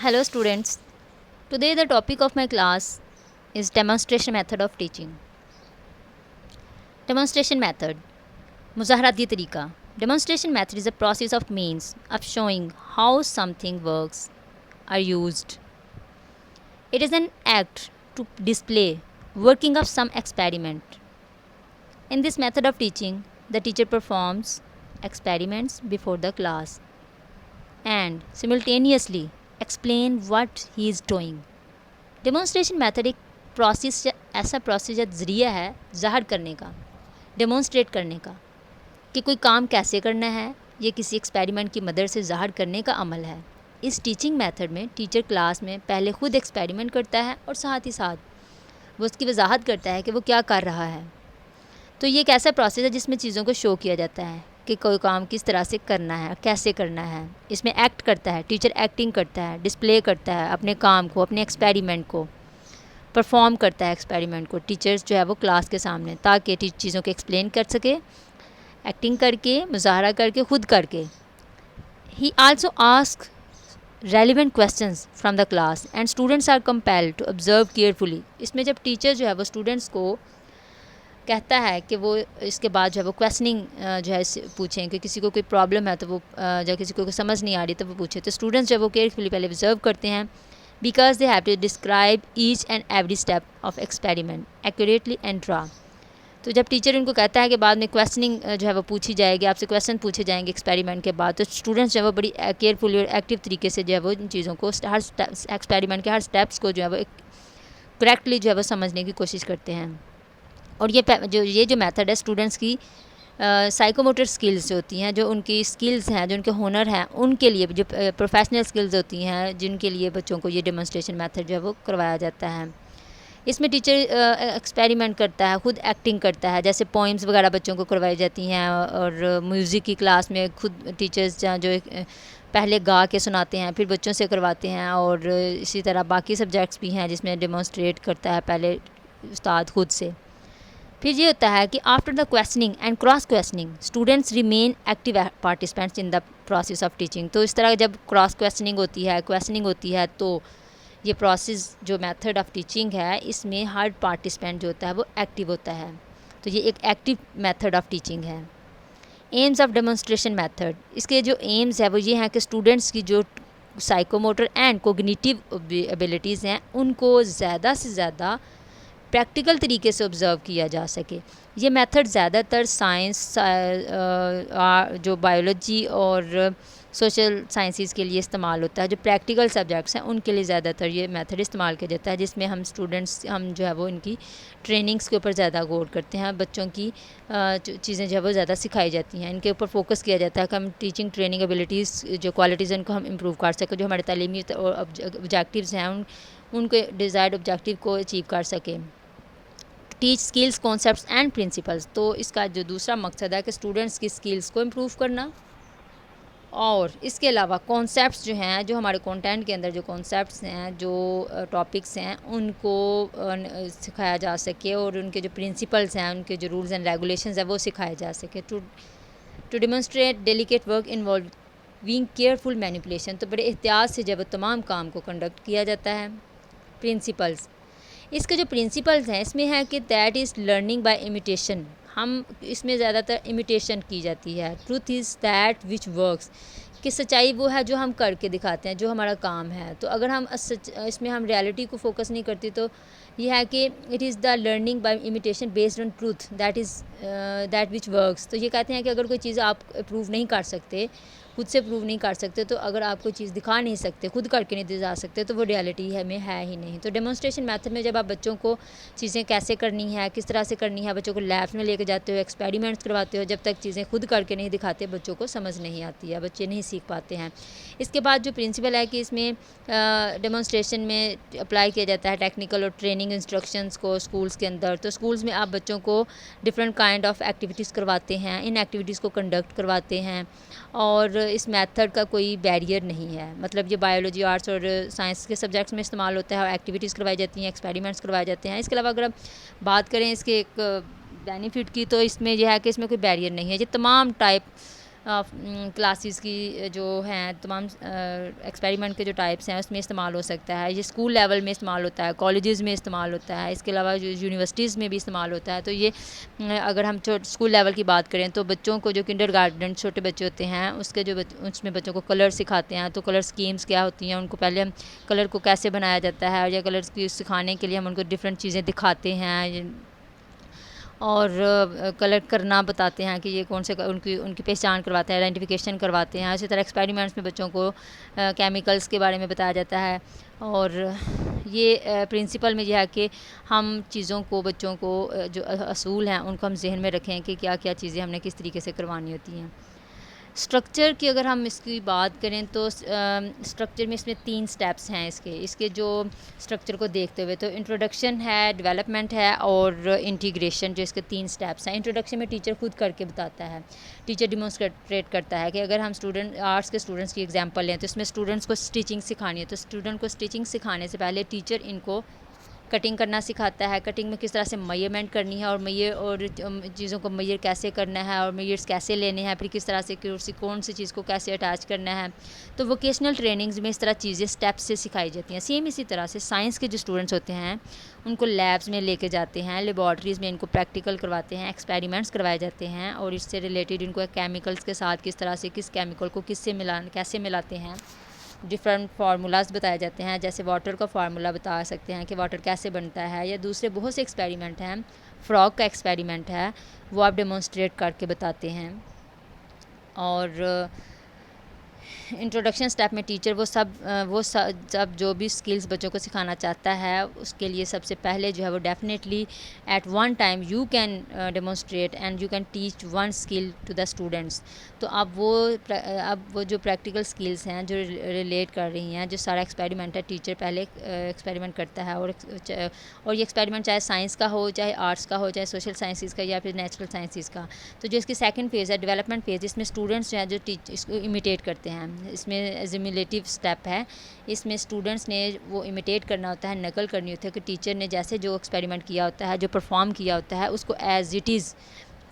Hello students. Today the topic of my class is demonstration method of teaching. Demonstration method. Muzaharati tariqa. Demonstration method is a process of means of showing how something works are used. It is an act to display working of some experiment. In this method of teaching, the teacher performs experiments before the class and simultaneously explain what he is doing. Demonstration method ایک ایسا process یا ذریعہ ہے ظاہر کرنے کا، demonstrate کرنے کا کہ کوئی کام کیسے کرنا ہے، یہ کسی ایکسپیریمنٹ کی مدد سے ظاہر کرنے کا عمل ہے۔ اس ٹیچنگ میتھڈ میں ٹیچر کلاس میں پہلے خود ایکسپیریمنٹ کرتا ہے اور ساتھ ہی ساتھ وہ اس کی وضاحت کرتا ہے کہ وہ کیا کر رہا ہے۔ تو یہ ایک ایسا پروسیس ہے جس میں چیزوں کو شو کیا جاتا ہے کہ کوئی کام کس طرح سے کرنا ہے، کیسے کرنا ہے۔ اس میں ایکٹ کرتا ہے، ٹیچر ایکٹنگ کرتا ہے، ڈسپلے کرتا ہے اپنے کام کو، اپنے ایکسپیریمنٹ کو، پرفارم کرتا ہے ایکسپیریمنٹ کو ٹیچرز جو ہے وہ کلاس کے سامنے، تاکہ چیزوں کو ایکسپلین کر سکے، ایکٹنگ کر کے، مظاہرہ کر کے، خود کر کے۔ He also ask relevant questions from the class and students are compelled to observe carefully. اس میں جب ٹیچر جو ہے وہ اسٹوڈنٹس کو کہتا ہے کہ وہ اس کے بعد جو ہے وہ کویسچننگ جو ہے پوچھیں، کہ کسی کو کوئی پرابلم ہے تو وہ جب کسی کو سمجھ نہیں آ رہی تو وہ پوچھے، تو اسٹوڈنٹس جو وہ کیئرفلی پہلے آبزرو کرتے ہیں، because they have to describe each and every step of experiment accurately and draw. تو جب ٹیچر ان کو کہتا ہے کہ بعد میں کویسچننگ جو ہے وہ پوچھی جائے گی، آپ سے کویسچن پوچھے جائیں گے ایکسپیریمنٹ کے بعد، تو اسٹوڈنٹس جو ہے وہ بڑی کیئرفلی اور ایکٹیو طریقے سے جو ہے وہ ان چیزوں کو ہر ایکسپیریمنٹ کے ہر اسٹیپس کو جو ہے وہ کریکٹلی جو ہے وہ سمجھنے کی کوشش کرتے ہیں۔ اور یہ جو میتھڈ ہے اسٹوڈنٹس کی سائیکوموٹر سکلز جو ہوتی ہیں، جو ان کی سکلز ہیں، جو ان کے ہنر ہیں، ان کے لیے جو پروفیشنل سکلز ہوتی ہیں، جن کے لیے بچوں کو یہ ڈیمونسٹریشن میتھڈ جو ہے وہ کروایا جاتا ہے۔ اس میں ٹیچر ایکسپیریمنٹ کرتا ہے، خود ایکٹنگ کرتا ہے، جیسے پوئمز وغیرہ بچوں کو کروائی جاتی ہیں، اور میوزک کی کلاس میں خود ٹیچرز جو پہلے گا کے سناتے ہیں، پھر بچوں سے کرواتے ہیں، اور اسی طرح باقی سبجیکٹس بھی ہیں جس میں ڈیمونسٹریٹ کرتا ہے پہلے استاد خود سے۔ پھر یہ ہوتا ہے کہ after the questioning and cross questioning students remain active participants in the process of teaching. تو اس طرح جب کراس کویسچننگ ہوتی ہے تو یہ پروسیس جو میتھڈ آف ٹیچنگ ہے، اس میں ہر پارٹیسپینٹ جو ہوتا ہے وہ ایکٹیو ہوتا ہے، تو یہ ایک ایکٹیو میتھڈ آف ٹیچنگ ہے۔ ایمز آف ڈیمونسٹریشن میتھڈ، اس کے جو ایمز ہے وہ یہ ہیں کہ اسٹوڈنٹس کی جو سائیکوموٹر اینڈ کوگنیٹیو ایبیلٹیز ہیں ان کو زیادہ سے زیادہ پریکٹیکل طریقے سے آبزرو کیا جا سکے۔ یہ میتھڈ زیادہ تر سائنس جو بایولوجی اور سوشل سائنسز کے لیے استعمال ہوتا ہے، جو پریکٹیکل سبجیکٹس ہیں ان کے لیے زیادہ تر یہ میتھڈ استعمال کیا جاتا ہے، جس میں ہم جو ہے وہ ان کی ٹریننگز کے اوپر زیادہ غور کرتے ہیں، بچوں کی چیزیں جو ہے وہ زیادہ سکھائی جاتی ہیں، ان کے اوپر فوکس کیا جاتا ہے کہ ہم ٹیچنگ ٹریننگ ایبیلٹیز جو کوالٹیز ہیں ان کو ہم امپروو کر سکیں، جو ہمارے تعلیمی آبجیکٹیوز ہیں ان کے ڈیزائرڈ آبجیکٹیو کو اچیو کر سکیں۔ Teach skills concepts and principles, تو اس کا جو دوسرا مقصد ہے کہ اسٹوڈنٹس کی اسکلس کو امپروو کرنا، اور اس کے علاوہ کانسیپٹس جو ہیں، جو ہمارے کانٹینٹ کے اندر جو کانسیپٹس ہیں، جو ٹاپکس ہیں، ان کو سکھایا جا سکے، اور ان کے جو پرنسپلس ہیں، ان کے جو رولز اینڈ ریگولیشنز ہیں وہ سکھائے جا سکے۔ To demonstrate delicate work involving careful manipulation, تو بڑے احتیاط سے جب تمام کام کو کنڈکٹ کیا جاتا ہے۔ پرنسپلس، اس کے جو پرنسپلز ہیں اس میں ہے کہ that is learning by imitation, ہم اس میں زیادہ تر امیٹیشن کی جاتی ہے۔ Truth is that which works, کہ سچائی وہ ہے جو ہم کر کے دکھاتے ہیں، جو ہمارا کام ہے۔ تو اگر ہم اس میں ہم ریالٹی کو فوکس نہیں کرتے تو یہ ہے کہ it is the learning by imitation based on truth that which works. تو یہ کہتے ہیں کہ اگر کوئی چیز آپ پروو نہیں کر سکتے، خود سے پروو نہیں کر سکتے، تو اگر آپ کوئی چیز دکھا نہیں سکتے، خود کر کے نہیں دکھا سکتے، تو وہ ریالٹی میں ہے ہی نہیں۔ تو ڈیمونسٹریشن میتھڈ میں جب آپ بچوں کو چیزیں کیسے کرنی ہے، کس طرح سے کرنی ہے، بچوں کو لیبس میں لے کے جاتے ہو، ایکسپیریمنٹس کرواتے ہو، جب تک چیزیں خود کر کے نہیں دکھاتے بچوں کو سمجھ نہیں آتی ہے، بچے نہیں سیکھ پاتے ہیں۔ اس کے بعد جو پرنسپل ہے کہ اس میں ڈیمونسٹریشن میں اپلائی کیا جاتا ہے ٹیکنیکل اور ٹریننگ انسٹرکشنز کو اسکولز کے اندر۔ تو اسکولز میں آپ بچوں کو ڈفرینٹ کائنڈ آف ایکٹیویٹیز کرواتے ہیں، ان ایکٹیویٹیز کو کنڈکٹ کرواتے ہیں، اور اس میتھڈ کا کوئی بیریئر نہیں ہے، مطلب یہ بایولوجی، آرٹس اور سائنس کے سبجیکٹس میں استعمال ہوتا ہے، اور ایکٹیویٹیز کروائی جاتی ہیں، ایکسپیریمنٹس کروائے جاتے ہیں۔ اس کے علاوہ اگر ہم بات کریں اس کے ایک بینیفٹ کی، تو اس میں یہ ہے کہ اس میں کوئی بیریئر نہیں ہے، یہ تمام ٹائپ کلاسز کی جو ہیں تمام ایکسپیریمنٹ کے جو ٹائپس ہیں اس میں استعمال ہو سکتا ہے. یہ اسکول لیول میں استعمال ہوتا ہے, کالجز میں استعمال ہوتا ہے, اس کے علاوہ جو یونیورسٹیز میں بھی استعمال ہوتا ہے. تو یہ اگر ہم اسکول لیول کی بات کریں تو بچوں کو جو کنڈر گارڈن چھوٹے بچے ہوتے ہیں اس کے جو اس میں بچوں کو کلر سکھاتے ہیں. تو کلر اسکیمس کیا ہوتی ہیں, ان کو پہلے ہم کلر کو کیسے بنایا جاتا ہے, یا کلرس کی سکھانے کے لیے ہم ان کو ڈفرینٹ چیزیں دکھاتے ہیں اور کلر کرنا بتاتے ہیں کہ یہ کون سے ان کی پہچان کرواتے ہیں, آئیڈینٹیفیکیشن کرواتے ہیں. اسی طرح ایکسپیریمنٹس میں بچوں کو کیمیکلس کے بارے میں بتایا جاتا ہے. اور یہ پرنسپل میں یہ ہے کہ ہم چیزوں کو بچوں کو جو اصول ہیں ان کو ہم ذہن میں رکھیں کہ کیا کیا چیزیں ہم نے کس طریقے سے کروانی ہوتی ہیں. اسٹرکچر کی اگر ہم اس کی بات کریں تو اسٹرکچر میں اس میں 3 سٹیپس ہیں اس کے جو اسٹرکچر کو دیکھتے ہوئے. تو انٹروڈکشن ہے, ڈیولپمنٹ ہے اور انٹیگریشن, جو اس کے 3 سٹیپس ہیں. انٹروڈکشن میں ٹیچر خود کر کے بتاتا ہے, ٹیچر ڈیمونسٹریٹ کرتا ہے کہ اگر ہم آرٹس کے اسٹوڈنٹس کی ایگزامپل لیں تو اس میں اسٹوڈنٹس کو اسٹیچنگ سکھانی ہے. تو اسٹوڈنٹ کو اسٹیچنگ سکھانے سے پہلے ٹیچر ان کو کٹنگ کرنا سکھاتا ہے, کٹنگ میں کس طرح سے میئرمنٹ کرنی ہے اور چیزوں کو میئر کیسے کرنا ہے اور میئرس کیسے لینے ہیں, پھر کس طرح سے کون سی چیز کو کیسے اٹیچ کرنا ہے. تو ووکیشنل ٹریننگز میں اس طرح چیزیں اسٹیپ سے سکھائی جاتی ہیں. سیم اسی طرح سے سائنس کے جو اسٹوڈنٹس ہوتے ہیں ان کو لیبس میں لے کے جاتے ہیں, لیبارٹریز میں ان کو پریکٹیکل کرواتے ہیں, ایکسپیریمنٹس کروائے جاتے ہیں, اور اس سے ریلیٹڈ ان کو کیمیکلس کے ساتھ کس طرح سے کس کیمیکل کو کیسے ملاتے ہیں, ڈفرینٹ فارمولاز بتائے جاتے ہیں. جیسے واٹر کا فارمولا بتا سکتے ہیں کہ واٹر کیسے بنتا ہے, یا دوسرے بہت سے ایکسپیریمنٹ ہیں. فراگ کا ایکسپیریمنٹ ہے وہ آپ ڈیمونسٹریٹ کر کے بتاتے ہیں. اور انٹروڈکشن سٹیپ میں ٹیچر وہ سب جو بھی سکلز بچوں کو سکھانا چاہتا ہے اس کے لیے سب سے پہلے جو ہے وہ definitely at one time you can demonstrate and you can teach one skill to the students. تو اب وہ جو پریکٹیکل سکلز ہیں جو ریلیٹ کر رہی ہیں, جو سارا ایکسپیریمنٹ ہے ٹیچر پہلے ایکسپیریمنٹ کرتا ہے. اور یہ ایکسپیریمنٹ چاہے سائنس کا ہو, چاہے آرٹس کا ہو, چاہے سوشل سائنسز کا, یا پھر نیچرل سائنسز کا. تو جو اس کی سیکنڈ فیز ہے ڈیولپمنٹ فیز, اس میں اسٹوڈنٹس جو ہیں جو اس کو امیٹیٹ کرتے ہیں. اس میں ایزیمولیٹیو اسٹیپ ہے, اس میں اسٹوڈنٹس نے وہ امیٹیٹ کرنا ہوتا ہے, نقل کرنی ہوتی ہے کہ ٹیچر نے جیسے جو ایکسپیریمنٹ کیا ہوتا ہے, جو پرفارم کیا ہوتا ہے اس کو ایز اٹ از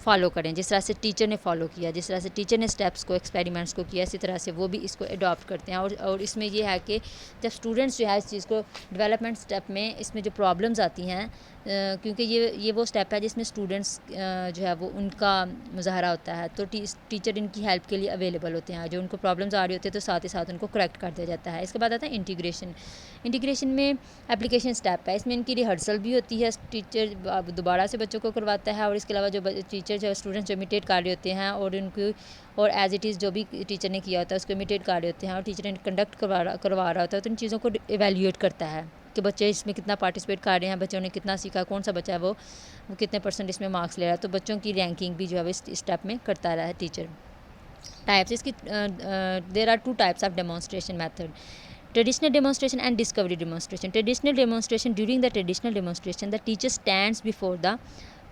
فالو کریں, جس طرح سے ٹیچر نے فالو کیا, جس طرح سے ٹیچر نے اسٹیپس کو ایکسپیریمنٹس کو کیا, اسی طرح سے وہ بھی اس کو اڈاپٹ کرتے ہیں. اور اس میں یہ ہے کہ جب اسٹوڈنٹس جو ہے اس چیز کو ڈیولپمنٹ اسٹیپ میں اس میں جو پرابلمز آتی ہیں, کیونکہ یہ وہ اسٹیپ ہے جس میں اسٹوڈنٹس جو ہے وہ ان کا مظاہرہ ہوتا ہے, تو ٹیچر ان کی ہیلپ کے لیے اویلیبل ہوتے ہیں. جو ان کو پرابلمز آ رہی ہوتی ہے تو ساتھ ہی ساتھ ان کو کریکٹ کر دیا جاتا ہے. اس کے بعد آتا ہے انٹیگریشن میں اپلیکیشن اسٹیپ ہے. اس میں ان کی ریہرسل بھی ہوتی ہے, ٹیچر دوبارہ سے بچوں کو کرواتا ہے. اور اس کے علاوہ جو ٹیچر جو اسٹوڈنٹس جو امیٹیٹ کر رہے ہوتے ہیں اور ان کی اور ایز اٹ از جو بھی ٹیچر نے کیا ہوتا ہے اس کو امیٹیٹ کر رہے ہوتے ہیں, اور ٹیچر نے کنڈکٹ کروا رہا ہوتا ہے, تو ان چیزوں کو ایویلیویٹ کرتا ہے کہ بچے اس میں کتنا پارٹیسپیٹ کر رہے ہیں, بچوں نے کتنا سیکھا, کون سا بچہ ہے وہ کتنے % اس میں مارکس لے رہا ہے. تو بچوں کی رینکنگ بھی جو ہے وہ اس اسٹیپ میں کرتا رہا ہے ٹیچر. ٹائپس اس کی there are 2 types of demonstration method, traditional demonstration and discovery demonstration. Traditional demonstration, during the traditional demonstration the teacher stands before the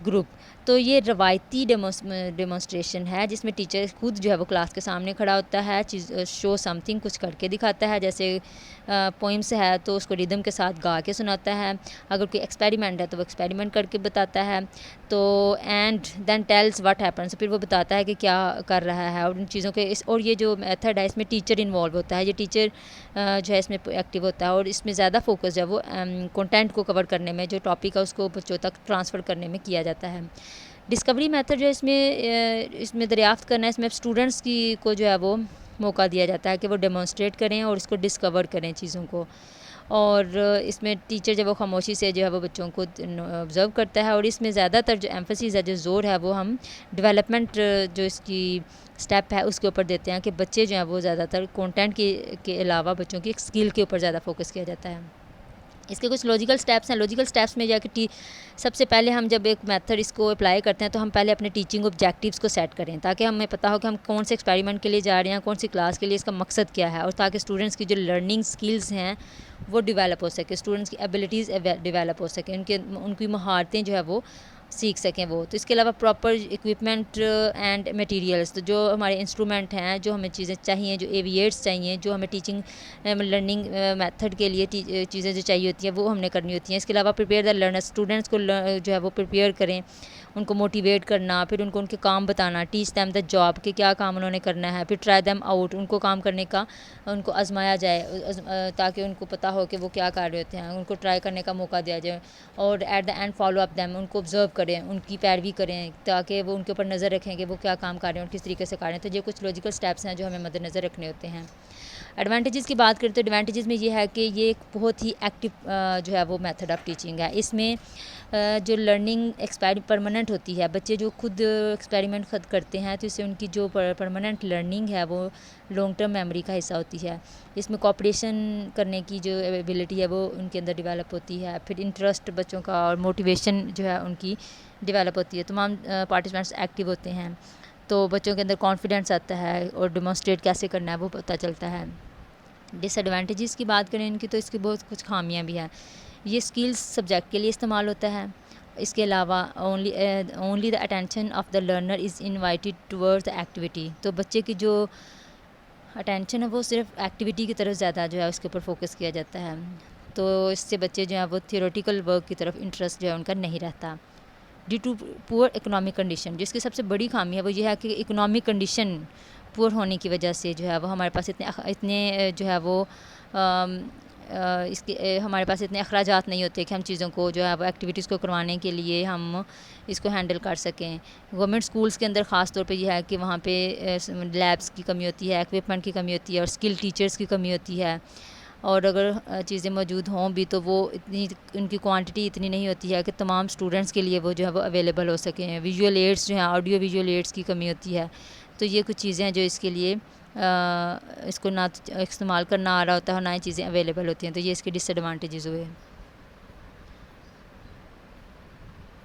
group. تو یہ روایتی ڈیمونسٹریشن ہے جس میں ٹیچر خود جو ہے وہ کلاس کے سامنے کھڑا ہوتا ہے, شو سم تھنگ کچھ کر کے دکھاتا ہے. جیسے پوئمس ہے تو اس کو ریدم کے ساتھ گا کے سناتا ہے, اگر کوئی ایکسپیریمنٹ ہے تو وہ ایکسپیریمنٹ کر کے بتاتا ہے. تو and then tells what happens, پھر وہ بتاتا ہے کہ کیا کر رہا ہے. اور ان چیزوں کے اور یہ جو میتھڈ ہے اس میں ٹیچر انوالو ہوتا ہے, یہ ٹیچر جو ہے اس میں ایکٹیو ہوتا ہے, اور اس میں زیادہ فوکس جو ہے وہ کنٹینٹ کو کور کرنے میں, جو ٹاپک ہے اس کو بچوں تک ٹرانسفر کرنے میں کیا جاتا ہے. ڈسکوری میتھڈ جو اس میں دریافت کرنا ہے, اس میں اسٹوڈنٹس کو جو ہے وہ موقع دیا جاتا ہے کہ وہ ڈیمونسٹریٹ کریں اور اس کو ڈسکور کریں چیزوں کو. اور اس میں ٹیچر جب وہ خاموشی سے جو ہے وہ بچوں کو آبزرو کرتا ہے, اور اس میں زیادہ تر جو ایمفسس ہے, جو زور ہے, وہ ہم ڈیولپمنٹ جو اس کی اسٹیپ ہے اس کے اوپر دیتے ہیں کہ بچے جو ہیں وہ زیادہ تر کانٹینٹ کے علاوہ بچوں کی ایک اسکل کے اوپر زیادہ فوکس کیا جاتا ہے. اس کے کچھ لاجیکل سٹیپس ہیں. لاجیکل سٹیپس میں جا کے سب سے پہلے ہم جب ایک میتھڈ اس کو اپلائی کرتے ہیں تو ہم پہلے اپنے ٹیچنگ آبجیکٹیوز کو سیٹ کریں, تاکہ ہمیں پتہ ہو کہ ہم کون سے ایکسپیریمنٹ کے لیے جا رہے ہیں, کون سی کلاس کے لیے, اس کا مقصد کیا ہے, اور تاکہ اسٹوڈنٹس کی جو لرننگ سکلز ہیں وہ ڈیولپ ہو سکے, اسٹوڈنٹس کی ایبلٹیز ڈیولپ ہو سکیں, ان کی مہارتیں جو ہے وہ سیکھ سکیں وہ. تو اس کے علاوہ پراپر اکوپمنٹ اینڈ مٹیریلس، تو جو ہمارے انسٹرومنٹ ہیں، جو ہمیں چیزیں چاہیے، جو ایویٹس چاہیے، جو ہمیں ٹیچنگ لرننگ میتھڈ کے لیے چیزیں جو چاہیے ہوتی ہیں وہ ہم نے کرنی ہوتی ہیں. اس کے علاوہ پریپیئر دا لرنر، اسٹوڈنٹس کو جو ہے وہ پریپیئر کریں، ان کو موٹیویٹ کرنا، پھر ان کو ان کے کام بتانا، ٹیچ دیم دا جاب کہ کیا کام انہوں نے کرنا ہے، پھر ٹرائی دیم آؤٹ، ان کو کام کرنے کا ان کو آزمایا جائے تاکہ ان کو پتہ ہو کہ وہ کیا کر رہے ہوتے ہیں، ان کو ٹرائی کرنے کا موقع دیا جائے. اور at the end follow up them, ان کو آبزرو کریں، ان کی پیروی کریں تاکہ وہ ان کے اوپر نظر رکھیں کہ وہ کیا کام کر رہے ہیں اور کس طریقے سے کر رہے ہیں. تو یہ کچھ لاجیکل اسٹیپس ہیں جو ہمیں مد نظر رکھنے ہوتے ہیں. ایڈوانٹیجز کی بات کریں تو ایڈوانٹیجز میں یہ ہے کہ یہ ایک بہت ہی ایکٹیو جو ہے وہ میتھڈ آف ٹیچنگ ہے. اس میں جو لرننگ پرماننٹ ہوتی ہے، بچے جو خود ایکسپیریمنٹ خود کرتے ہیں تو اس سے ان کی جو پرماننٹ لرننگ ہے وہ لانگ ٹرم میموری کا حصہ ہوتی ہے. اس میں کوپریشن کرنے کی جو ایبلٹی ہے وہ ان کے اندر ڈیولپ ہوتی ہے. پھر انٹرسٹ بچوں کا اور موٹیویشن جو ہے ان کی ڈیولپ ہوتی ہے. تمام پارٹیسپینٹس ایکٹیو ہوتے ہیں تو بچوں کے اندر کانفیڈنس آتا ہے اور ڈیمونسٹریٹ کیسے کرنا ہے وہ پتہ چلتا ہے. ڈس ایڈوانٹیجز کی بات کریں ان کی تو اس کی بہت کچھ خامیاں بھی ہیں. یہ اسکلز سبجیکٹ کے لیے استعمال ہوتا ہے. اس کے علاوہ only the attention of the learner is invited toward the activity. تو بچے کی جو اٹینشن ہے وہ صرف ایکٹیویٹی کی طرف زیادہ جو ہے اس کے اوپر فوکس کیا جاتا ہے. تو اس سے بچے جو ہیں وہ تھیوریٹیکل ورک کی طرف انٹرسٹ جو ہے ان کا نہیں رہتا. ڈیو ٹو پور اکنامک کنڈیشن، جس کی سب سے بڑی خامی ہے وہ یہ ہے کہ اکنامک کنڈیشن پور ہونے کی وجہ سے جو ہے وہ ہمارے پاس اتنے جو ہے وہ اس کے ہمارے پاس اتنے اخراجات نہیں ہوتے کہ ہم چیزوں کو جو ہے وہ ایکٹیویٹیز کو کروانے کے لیے ہم اس کو ہینڈل کر سکیں. گورنمنٹ اسکولس کے اندر خاص طور پہ یہ ہے کہ وہاں پہ لیبس کی کمی ہوتی ہے، ایکوپمنٹ کی کمی ہوتی ہے اور اسکل ٹیچرس کی کمی ہوتی ہے. اور اگر چیزیں موجود ہوں بھی تو وہ اتنی ان کی کوانٹٹی اتنی نہیں ہوتی ہے کہ تمام اسٹوڈنٹس کے لیے وہ جو ہے وہ اویلیبل ہو سکیں. ویژول ایڈس جو ہیں، آڈیو ویژول ایڈس کی کمی ہوتی ہے. تو یہ کچھ چیزیں ہیں جو اس کے لیے اس کو نہ استعمال کرنا آ رہا ہوتا ہے اور نہ ہی چیزیں اویلیبل ہوتی ہیں. تو یہ اس کے ڈس ایڈوانٹیجز ہوئے.